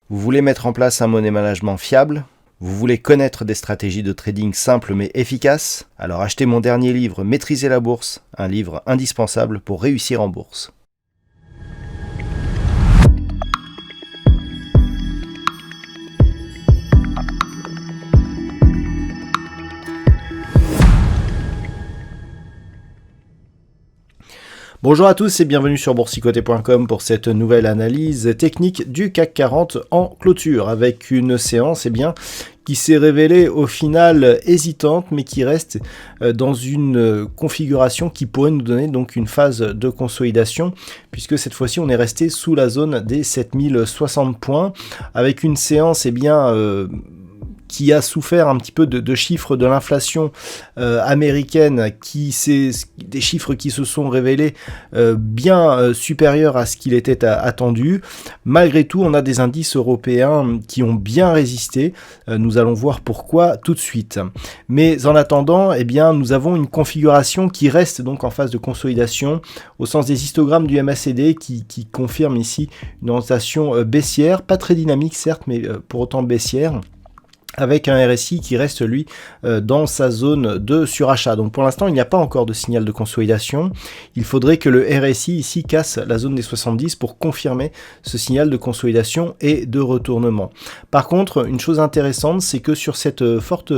Vous voulez mettre en place un money management fiable? Vous voulez connaître des stratégies de trading simples mais efficaces? Alors achetez mon dernier livre, Maîtriser la bourse, un livre indispensable pour réussir en bourse. Bonjour à tous et bienvenue sur boursicoté.com pour cette nouvelle analyse technique du CAC 40 en clôture avec une séance qui s'est révélée au final hésitante mais qui reste dans une configuration qui pourrait nous donner donc une phase de consolidation puisque cette fois-ci on est resté sous la zone des 7060 points avec une séance qui a souffert un petit peu de chiffres de l'inflation américaine, des chiffres qui se sont révélés bien supérieurs à ce qu'il était attendu. Malgré tout, on a des indices européens qui ont bien résisté. Nous allons voir pourquoi tout de suite. Mais en attendant, nous avons une configuration qui reste donc en phase de consolidation au sens des histogrammes du MACD qui confirme ici une orientation baissière, pas très dynamique certes, mais pour autant baissière, avec un RSI qui reste lui dans sa zone de surachat. Donc pour l'instant il n'y a pas encore de signal de consolidation, il faudrait que le RSI ici casse la zone des 70 pour confirmer ce signal de consolidation et de retournement. Par contre une chose intéressante c'est que sur cette forte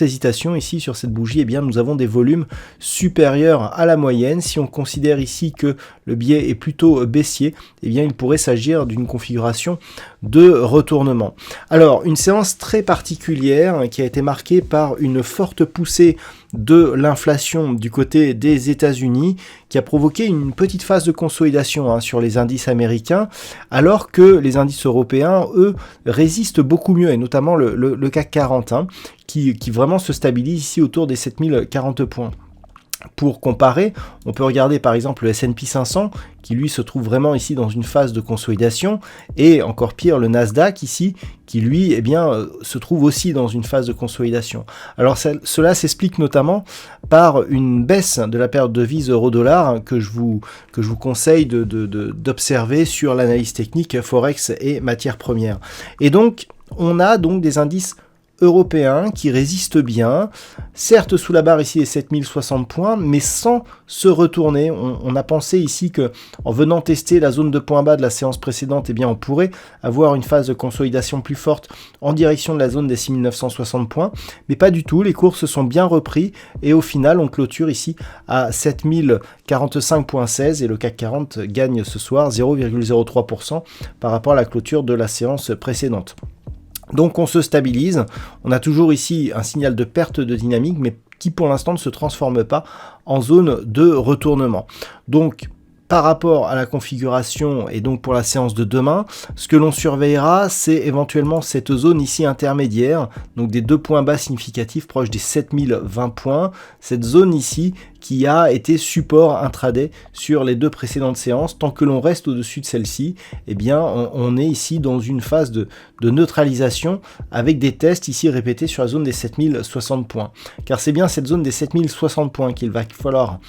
hésitation ici sur cette bougie, nous avons des volumes supérieurs à la moyenne. Si on considère ici que le biais est plutôt baissier, il pourrait s'agir d'une configuration de retournement. Alors une séance très particulière qui a été marquée par une forte poussée de l'inflation du côté des États-Unis qui a provoqué une petite phase de consolidation sur les indices américains alors que les indices européens eux résistent beaucoup mieux et notamment le CAC 40 qui vraiment se stabilise ici autour des 7040 points. Pour comparer, on peut regarder par exemple le S&P 500 qui lui se trouve vraiment ici dans une phase de consolidation et encore pire le Nasdaq ici qui lui se trouve aussi dans une phase de consolidation. Alors cela s'explique notamment par une baisse de la paire de devises euro-dollar que je vous conseille d'observer sur l'analyse technique Forex et matières premières. Et donc on a donc des indices européens qui résistent bien, certes sous la barre ici des 7060 points, mais sans se retourner. On a pensé ici que en venant tester la zone de point bas de la séance précédente, on pourrait avoir une phase de consolidation plus forte en direction de la zone des 6960 points, mais pas du tout. Les cours se sont bien repris et au final, on clôture ici à 7045.16 et le CAC 40 gagne ce soir 0,03% par rapport à la clôture de la séance précédente. Donc on se stabilise, on a toujours ici un signal de perte de dynamique mais qui pour l'instant ne se transforme pas en zone de retournement. Donc par rapport à la configuration et donc pour la séance de demain, ce que l'on surveillera, c'est éventuellement cette zone ici intermédiaire, donc des deux points bas significatifs proches des 7020 points, cette zone ici qui a été support intraday sur les deux précédentes séances. Tant que l'on reste au-dessus de celle-ci, on est ici dans une phase de neutralisation avec des tests ici répétés sur la zone des 7060 points. Car c'est bien cette zone des 7060 points qu'il va falloir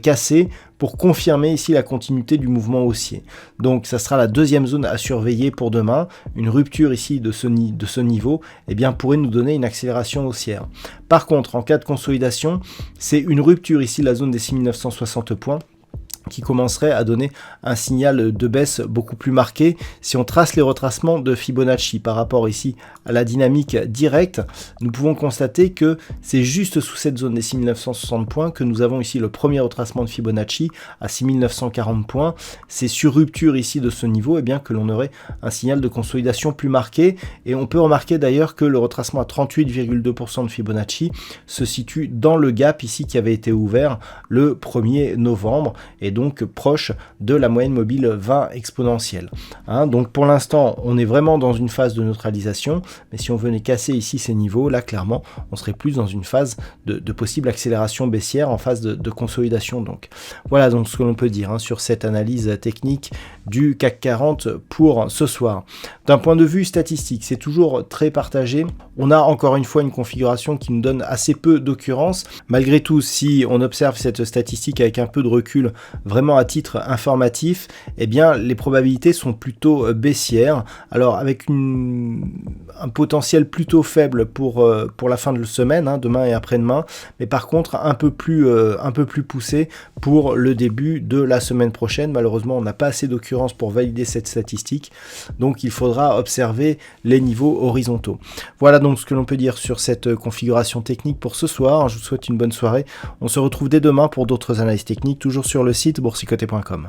casser pour confirmer ici la continuité du mouvement haussier. Donc ça sera la deuxième zone à surveiller pour demain. Une rupture ici de ce niveau pourrait nous donner une accélération haussière. Par contre, en cas de consolidation, c'est une rupture ici de la zone des 6960 points qui commencerait à donner un signal de baisse beaucoup plus marqué. Si on trace les retracements de Fibonacci par rapport ici à la dynamique directe, nous pouvons constater que c'est juste sous cette zone des 6960 points que nous avons ici le premier retracement de Fibonacci à 6940 points. C'est sur rupture ici de ce niveau que l'on aurait un signal de consolidation plus marqué et on peut remarquer d'ailleurs que le retracement à 38,2% de Fibonacci se situe dans le gap ici qui avait été ouvert le 1er novembre et donc proche de la moyenne mobile 20 exponentielle. Donc pour l'instant, on est vraiment dans une phase de neutralisation, mais si on venait casser ici ces niveaux, là clairement, on serait plus dans une phase de possible accélération baissière en phase de consolidation. Donc voilà donc ce que l'on peut dire sur cette analyse technique du CAC 40 pour ce soir. D'un point de vue statistique, c'est toujours très partagé. On a encore une fois une configuration qui nous donne assez peu d'occurrences. Malgré tout, si on observe cette statistique avec un peu de recul, vraiment à titre informatif, eh bien les probabilités sont plutôt baissières. Alors avec un potentiel plutôt faible pour la fin de la semaine, demain et après-demain, mais par contre un peu plus poussé pour le début de la semaine prochaine. Malheureusement, on n'a pas assez d'occurrences pour valider cette statistique, donc il faudra observer les niveaux horizontaux. Voilà donc ce que l'on peut dire sur cette configuration technique pour ce soir. Je vous souhaite une bonne soirée. On se retrouve dès demain pour d'autres analyses techniques, toujours sur le site boursicoté.com.